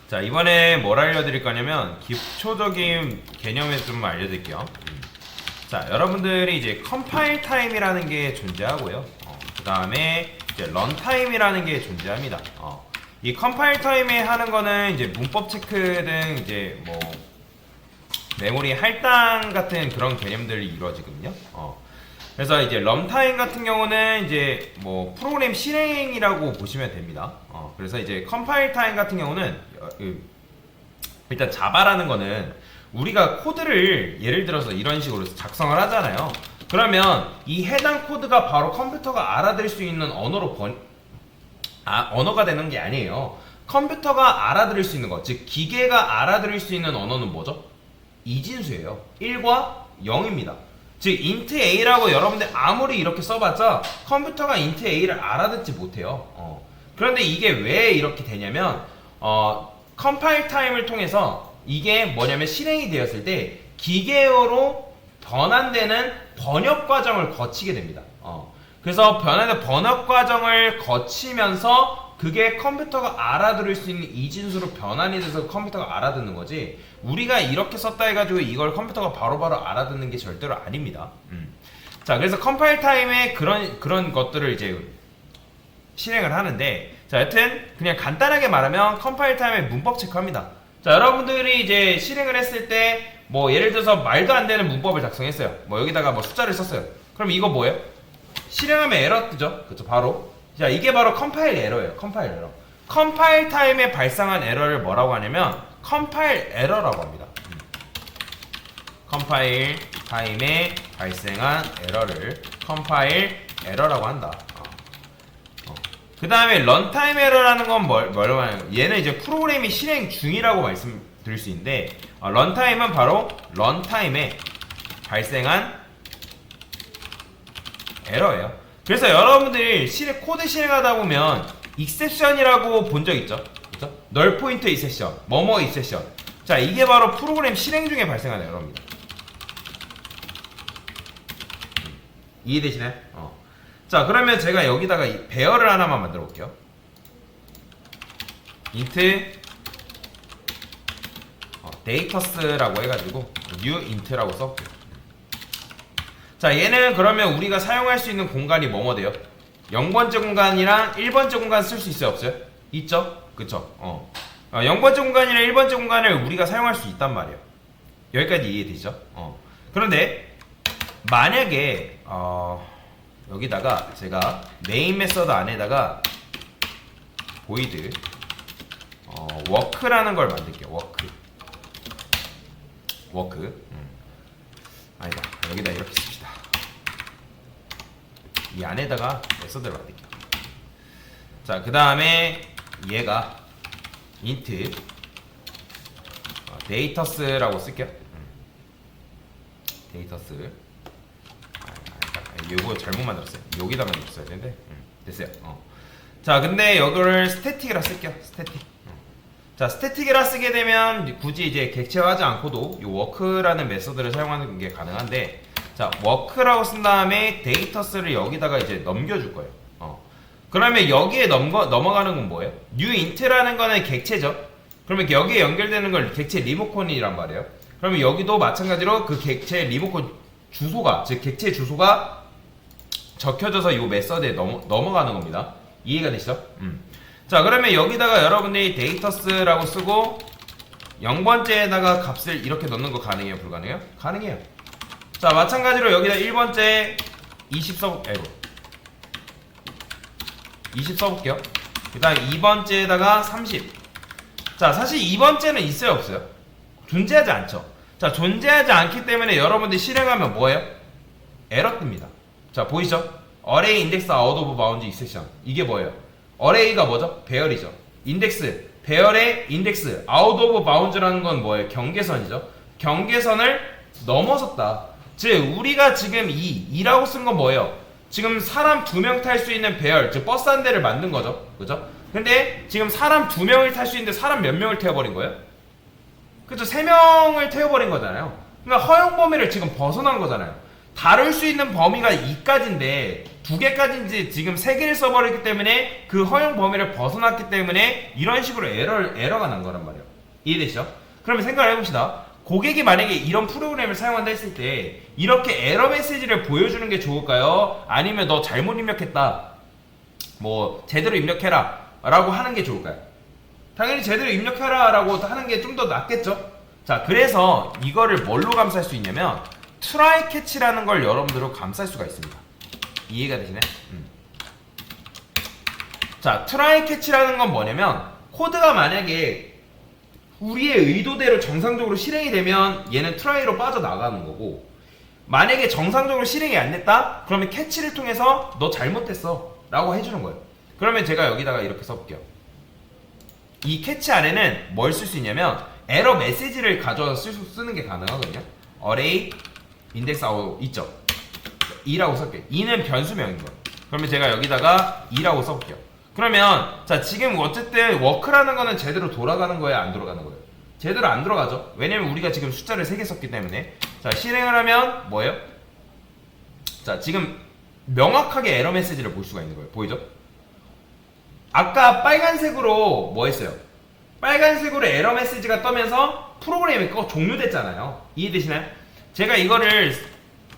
자, 이번에 뭘 알려드릴 거냐면 기초적인 개념을 좀 알려드릴게요. 자, 여러분들이 이제 컴파일 타임이라는 게 존재하고요. 그 다음에 이제 런 타임이라는 게 존재합니다. 이 컴파일 타임에 하는 거는 이제 문법 체크 등 이제 뭐 메모리 할당 같은 그런 개념들이 이루어지거든요. 그래서 이제 런타임 같은 경우는 이제 뭐 프로그램 실행이라고 보시면 됩니다. 그래서 이제 컴파일 타임 같은 경우는 일단 자바라는 거는 우리가 코드를 예를 들어서 이런 식으로 작성을 하잖아요. 그러면 이 해당 코드가 바로 컴퓨터가 알아들 수 있는 언어로 언어가 되는 게 아니에요. 컴퓨터가 알아들을 수 있는 것, 즉 기계가 알아들을 수 있는 언어는 뭐죠? 이진수예요. 1과 0입니다. 즉 int a라고 여러분들 아무리 이렇게 써봤자 컴퓨터가 int a를 알아듣지 못해요. 그런데 이게 왜 이렇게 되냐면 컴파일 타임을 통해서 이게 뭐냐면 실행이 되었을 때 기계어로 변환되는 번역 과정을 거치게 됩니다. 그래서 변환된 번역 과정을 거치면서 그게 컴퓨터가 알아들을 수 있는 이진수로 변환이 돼서 컴퓨터가 알아듣는 거지, 우리가 이렇게 썼다 해가지고 이걸 컴퓨터가 바로바로 알아듣는 게 절대로 아닙니다. 자, 그래서 컴파일 타임에 그런 것들을 이제 실행을 하는데, 자, 여튼 그냥 간단하게 말하면 컴파일 타임에 문법 체크합니다. 자, 여러분들이 이제 실행을 했을 때 뭐 예를 들어서 말도 안 되는 문법을 작성했어요. 뭐 여기다가 뭐 숫자를 썼어요. 그럼 이거 뭐예요? 실행하면 에러 뜨죠? 그쵸, 바로. 자, 이게 바로 컴파일 에러예요. 컴파일 에러. 컴파일 타임에 발생한 에러를 뭐라고 하냐면 컴파일 에러라고 합니다. 컴파일 타임에 발생한 에러를 컴파일 에러라고 한다. 그 다음에 런타임 에러라는 건 뭐라고 하냐면, 얘는 이제 프로그램이 실행 중이라고 말씀드릴 수 있는데, 런타임은 바로 런타임에 발생한 에러예요. 그래서 여러분들이 코드 실행하다 보면 익셉션이라고 본 적 있죠? 그죠? 널 포인터 익셉션, 뭐뭐 익셉션. 자, 이게 바로 프로그램 실행 중에 발생한 에러입니다. 이해되시나요? 자, 그러면 제가 여기다가 배열을 하나만 만들어 볼게요. int 데이터스라고 해가지고 new int라고 써볼게요. 자, 얘는 그러면 우리가 사용할 수 있는 공간이 뭐뭐 돼요? 0번째 공간이랑 1번째 공간 쓸 수 있어요, 없어요? 있죠? 그쵸? 0번째 공간이랑 1번째 공간을 우리가 사용할 수 있단 말이에요. 여기까지 이해되죠? 그런데 만약에 여기다가 제가 메인 메서드 안에다가 void work라는 걸 만들게요. work 아니다, 여기다 이렇게 씁시다. 이 안에다가 메서드를 만들게요. 자, 그 다음에 얘가 int 데이터스라고 쓸게요. 데이터스. 이거 잘못 만들었어요. 여기다가 넣었어야 되는데 됐어요. 자, 근데 이거를 스태틱이라 쓸게요. 스태틱. 자, 스태틱이라 쓰게 되면 굳이 이제 객체화하지 않고도 이 워크라는 메서드를 사용하는 게 가능한데, 자, 워크라고 쓴 다음에 데이터스를 여기다가 이제 넘겨줄 거예요. 그러면 여기에 넘어가는 건 뭐예요? new int라는 거는 객체죠. 그러면 여기에 연결되는 걸 객체 리모컨이란 말이에요. 그러면 여기도 마찬가지로 그 객체 리모컨 주소가, 즉 객체 주소가 적혀져서 이 메서드에 넘어가는 겁니다. 이해가 되시죠? 자, 그러면 여기다가 여러분들이 데이터스라고 쓰고 0번째에다가 값을 이렇게 넣는 거 가능해요? 불가능해요? 가능해요. 자, 마찬가지로 여기다 1번째 20 써볼게요. 그 다음 2번째에다가 30. 자, 사실 2번째는 있어요, 없어요? 존재하지 않죠. 자, 존재하지 않기 때문에 여러분들이 실행하면 뭐예요? 에러 뜹니다. 자, 보이죠? array index out of bounds exception. 이게 뭐예요? array가 뭐죠? 배열이죠. 인덱스, 배열의 인덱스, out of bounds라는 건 뭐예요? 경계선이죠. 경계선을 넘어섰다. 즉, 우리가 지금 2라고 쓴 건 뭐예요? 지금 사람 2명 탈 수 있는 배열, 즉 버스 한 대를 만든 거죠. 그죠? 근데 지금 사람 2명을 탈 수 있는데 사람 몇 명을 태워버린 거예요? 그죠? 3명을 태워버린 거잖아요. 그러니까 허용 범위를 지금 벗어난 거잖아요. 다룰 수 있는 범위가 2까지인데 두 개까지인지 지금 세 개를 써버렸기 때문에 그 허용 범위를 벗어났기 때문에 이런 식으로 에러가 난 거란 말이에요. 이해되시죠? 그러면 생각을 해봅시다. 고객이 만약에 이런 프로그램을 사용한다 했을 때 이렇게 에러 메시지를 보여주는 게 좋을까요? 아니면 너 잘못 입력했다, 뭐 제대로 입력해라 라고 하는 게 좋을까요? 당연히 제대로 입력해라 라고 하는 게 좀 더 낫겠죠? 자, 그래서 이거를 뭘로 감쌀 수 있냐면 try catch라는 걸 여러분들로 감쌀 수가 있습니다. 이해가 되시네? 자, try catch라는 건 뭐냐면 코드가 만약에 우리의 의도대로 정상적으로 실행이 되면 얘는 try로 빠져나가는 거고, 만약에 정상적으로 실행이 안 됐다? 그러면 catch를 통해서 너 잘못됐어 라고 해주는 거예요. 그러면 제가 여기다가 이렇게 써볼게요. 이 catch 안에는 뭘 쓸 수 있냐면 에러 메시지를 가져와서 쓰는 게 가능하거든요. array index out 있죠? 2라고 쓸게요. 2는 변수명인 거예요. 그러면 제가 여기다가 2라고 써볼게요. 그러면 자, 지금 어쨌든 워크라는 거는 제대로 돌아가는 거예요, 안 돌아가는 거예요? 제대로 안 돌아가죠. 왜냐면 우리가 지금 숫자를 3개 썼기 때문에. 자, 실행을 하면 뭐예요? 자, 지금 명확하게 에러 메시지를 볼 수가 있는 거예요. 보이죠? 아까 빨간색으로 뭐 했어요? 빨간색으로 에러 메시지가 떠면서 프로그램이 종료됐잖아요. 이해되시나요? 제가 이거를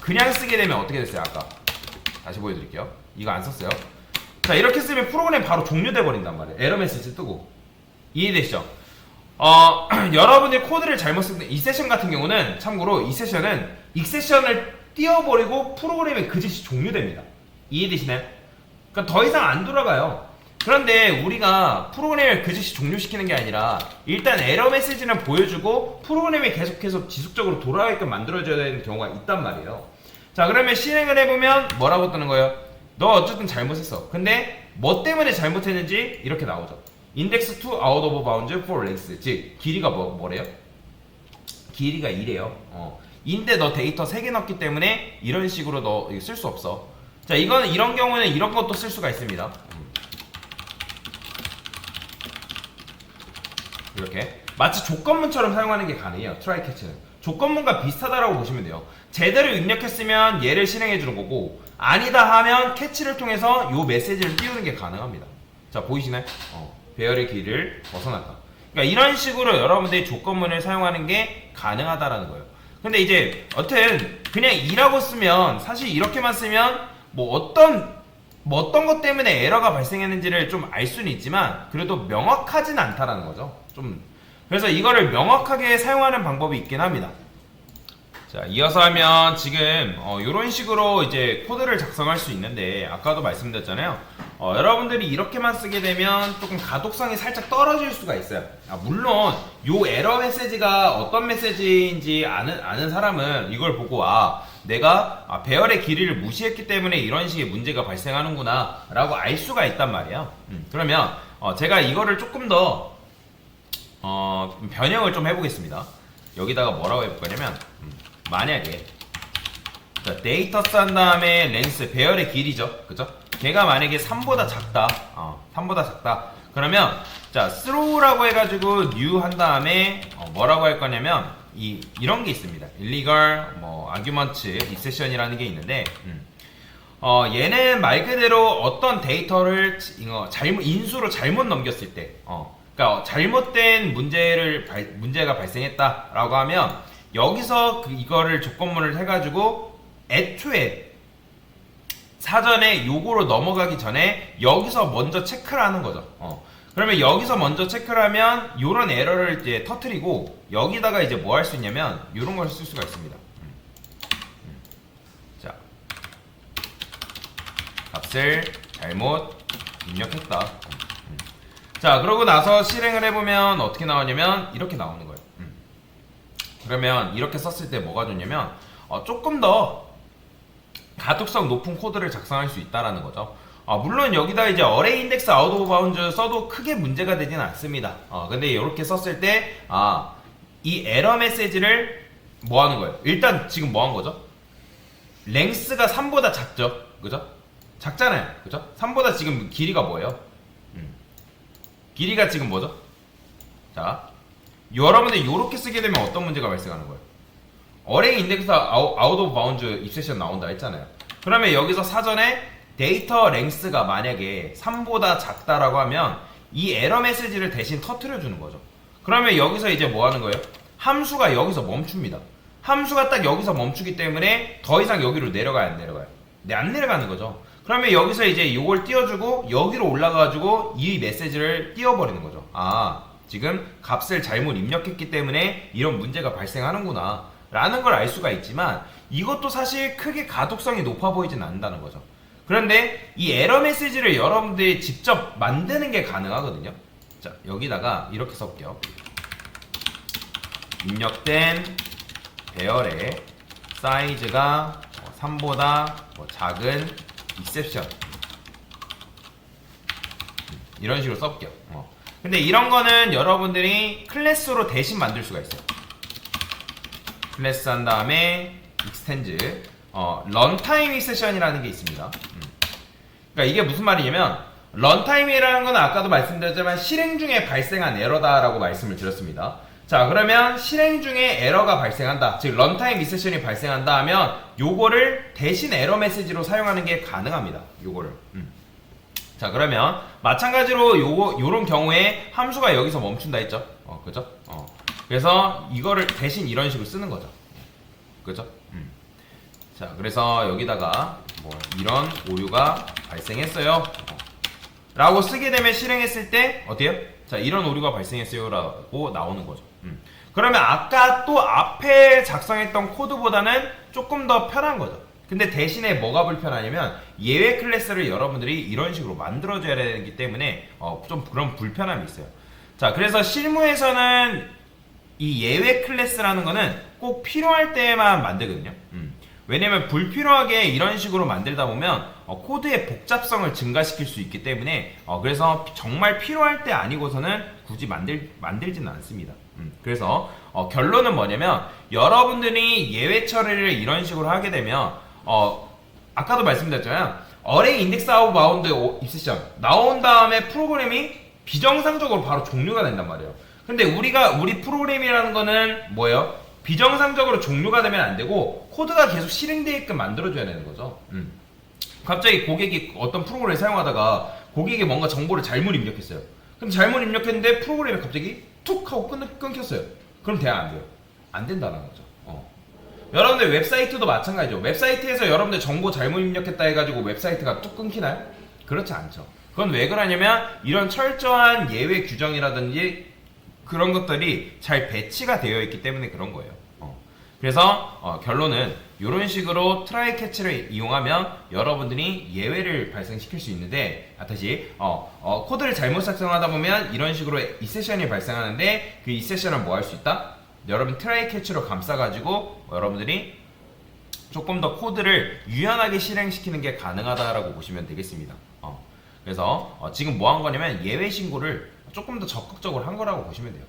그냥 쓰게 되면 어떻게 됐어요? 아까 다시 보여드릴게요. 이거 안 썼어요. 자, 이렇게 쓰면 프로그램 바로 종료돼 버린단 말이에요. 에러 메시지 뜨고. 이해되시죠? 여러분들이 코드를 잘못 쓴 이 세션 같은 경우는, 참고로 이 세션은 익세션을 띄워버리고 프로그램이 그 즉시 종료됩니다. 이해되시나요? 그러니까 더 이상 안 돌아가요. 그런데 우리가 프로그램을 그 즉시 종료시키는 게 아니라 일단 에러 메시지는 보여주고 프로그램이 계속해서 지속적으로 돌아가게끔 만들어줘야 되는 경우가 있단 말이에요. 자, 그러면 실행을 해보면 뭐라고 뜨는 거예요? 너 어쨌든 잘못했어. 근데 뭐 때문에 잘못했는지 이렇게 나오죠. index to out of bounds for length. 즉 길이가 뭐래요? 길이가 2래요. 인데 너 데이터 3개 넣었기 때문에 이런 식으로 너 쓸 수 없어. 자, 이거는 이런 경우는 이런 것도 쓸 수가 있습니다. 이렇게 마치 조건문처럼 사용하는 게 가능해요. try catch는 조건문과 비슷하다라고 보시면 돼요. 제대로 입력했으면 얘를 실행해 주는 거고, 아니다 하면 캐치를 통해서 요 메시지를 띄우는 게 가능합니다. 자, 보이시나요? 배열의 길이를 벗어났다. 그러니까 이런 식으로 여러분들이 조건문을 사용하는 게 가능하다라는 거예요. 근데 이제 여튼 그냥 2라고 쓰면, 사실 이렇게만 쓰면 뭐 어떤 것 때문에 에러가 발생했는지를 좀 알 수는 있지만 그래도 명확하진 않다라는 거죠. 그래서 이거를 명확하게 사용하는 방법이 있긴 합니다. 자, 이어서 하면 지금 이런 식으로 이제 코드를 작성할 수 있는데, 아까도 말씀드렸잖아요. 여러분들이 이렇게만 쓰게 되면 조금 가독성이 살짝 떨어질 수가 있어요. 물론 요 에러 메시지가 어떤 메시지인지 아는 사람은 이걸 보고 내가 배열의 길이를 무시했기 때문에 이런 식의 문제가 발생하는구나 라고 알 수가 있단 말이에요. 그러면 제가 이거를 조금 더 변형을 좀 해보겠습니다. 여기다가 뭐라고 해볼 거냐면, 만약에 데이터 싼 다음에 렌스 배열의 길이죠, 그죠? 걔가 만약에 3보다 작다, 3보다 작다. 그러면 자, throw라고 해가지고 new 한 다음에 뭐라고 할 거냐면 이런 게 있습니다. illegal argument exception이라는 게 있는데, 얘는 말 그대로 어떤 데이터를 인수로 잘못 넘겼을 때, 그러니까 잘못된 문제가 발생했다라고 하면 여기서 이거를 조건문을 해가지고 애초에 사전에 요거로 넘어가기 전에 여기서 먼저 체크를 하는 거죠. 그러면 여기서 먼저 체크를 하면 요런 에러를 이제 터트리고, 여기다가 이제 뭐 할 수 있냐면 요런 걸 쓸 수가 있습니다. 자, 값을 잘못 입력했다. 자, 그러고 나서 실행을 해보면 어떻게 나오냐면 이렇게 나오는 거예요. 그러면 이렇게 썼을 때 뭐가 좋냐면 조금 더 가독성 높은 코드를 작성할 수 있다라는 거죠. 물론 여기다 이제 array index out of bounds 써도 크게 문제가 되진 않습니다. 근데 이렇게 썼을 때 이 에러 메시지를 뭐 하는 거예요? 일단 지금 뭐 한 거죠? length가 3보다 작죠, 그죠? 작잖아요, 그죠? 3보다 지금 길이가 뭐예요? 길이가 지금 뭐죠? 자, 여러분들 이렇게 쓰게 되면 어떤 문제가 발생하는 거예요? array index out of bounds exception 나온다 했잖아요. 그러면 여기서 사전에 데이터 랭스가 만약에 3보다 작다라고 하면 이 에러 메시지를 대신 터트려 주는 거죠. 그러면 여기서 이제 뭐 하는 거예요? 함수가 여기서 멈춥니다. 함수가 딱 여기서 멈추기 때문에 더 이상 여기로 내려가요, 안 내려가요? 네, 안 내려가는 거죠. 그러면 여기서 이제 이걸 띄워주고 여기로 올라가가지고 이 메시지를 띄워버리는 거죠. 아, 지금 값을 잘못 입력했기 때문에 이런 문제가 발생하는구나 라는 걸 알 수가 있지만 이것도 사실 크게 가독성이 높아 보이진 않는다는 거죠. 그런데 이 에러 메시지를 여러분들이 직접 만드는 게 가능하거든요. 자, 여기다가 이렇게 써볼게요. 입력된 배열의 사이즈가 3보다 작은 exception 이런 식으로 써볼게요. 근데 이런 거는 여러분들이 클래스로 대신 만들 수가 있어요. 클래스 한 다음에 extends 런타임 exception이라는 게 있습니다. 그러니까 이게 무슨 말이냐면 런타임이라는 건 아까도 말씀드렸지만 실행 중에 발생한 에러다라고 말씀을 드렸습니다. 자, 그러면 실행 중에 에러가 발생한다, 즉 런타임 exception이 발생한다 하면 요거를 대신 에러 메시지로 사용하는 게 가능합니다. 요거를 자, 그러면 마찬가지로 요런 경우에 함수가 여기서 멈춘다 했죠. 그죠? 그래서 이거를 대신 이런 식으로 쓰는 거죠. 그죠? 자, 그래서 여기다가 뭐 이런 오류가 발생했어요 라고 쓰게 되면 실행했을 때 어때요? 자, 이런 오류가 발생했어요 라고 나오는 거죠. 그러면 아까 또 앞에 작성했던 코드보다는 조금 더 편한 거죠. 근데 대신에 뭐가 불편하냐면 예외 클래스를 여러분들이 이런 식으로 만들어줘야 되기 때문에 좀 그런 불편함이 있어요. 자, 그래서 실무에서는 이 예외 클래스라는 거는 꼭 필요할 때만 만들거든요. 왜냐면 불필요하게 이런 식으로 만들다 보면 코드의 복잡성을 증가시킬 수 있기 때문에 그래서 정말 필요할 때 아니고서는 굳이 만들지는 않습니다. 그래서 결론은 뭐냐면 여러분들이 예외 처리를 이런 식으로 하게 되면 아까도 말씀드렸잖아요. 어레이 인덱스 아웃 바운드 입세션 나온 다음에 프로그램이 비정상적으로 바로 종료가 된단 말이에요. 근데 우리 프로그램이라는 거는 뭐예요? 비정상적으로 종료가 되면 안 되고 코드가 계속 실행되게끔 만들어줘야 되는 거죠. 갑자기 고객이 어떤 프로그램을 사용하다가 고객이 뭔가 정보를 잘못 입력했어요. 그럼 잘못 입력했는데 프로그램이 갑자기 툭 하고 끊겼어요. 그럼 돼야 안 돼요? 안 된다는 거죠. 여러분들 웹사이트도 마찬가지죠. 웹사이트에서 여러분들 정보 잘못 입력했다 해가지고 웹사이트가 뚝 끊기나요? 그렇지 않죠. 그건 왜 그러냐면 이런 철저한 예외 규정이라든지 그런 것들이 잘 배치가 되어 있기 때문에 그런 거예요. 그래서 결론은 이런 식으로 트라이 캐치를 이용하면 여러분들이 예외를 발생시킬 수 있는데, 다시 코드를 잘못 작성하다 보면 이런 식으로 exception이 발생하는데 그 exception을 뭐 할 수 있다? 여러분 트라이 캐치로 감싸가지고 여러분들이 조금 더 코드를 유연하게 실행시키는 게 가능하다라고 보시면 되겠습니다. 그래서 지금 뭐 한 거냐면 예외 신고를 조금 더 적극적으로 한 거라고 보시면 돼요.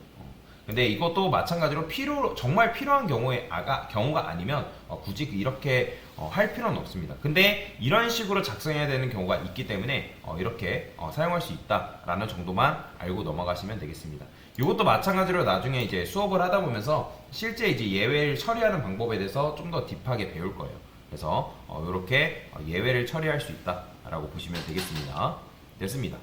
근데 이것도 마찬가지로 정말 필요한 경우가 아니면 굳이 이렇게 할 필요는 없습니다. 근데 이런 식으로 작성해야 되는 경우가 있기 때문에 이렇게 사용할 수 있다라는 정도만 알고 넘어가시면 되겠습니다. 이것도 마찬가지로 나중에 이제 수업을 하다 보면서 실제 이제 예외를 처리하는 방법에 대해서 좀 더 딥하게 배울 거예요. 그래서 이렇게 예외를 처리할 수 있다라고 보시면 되겠습니다. 됐습니다.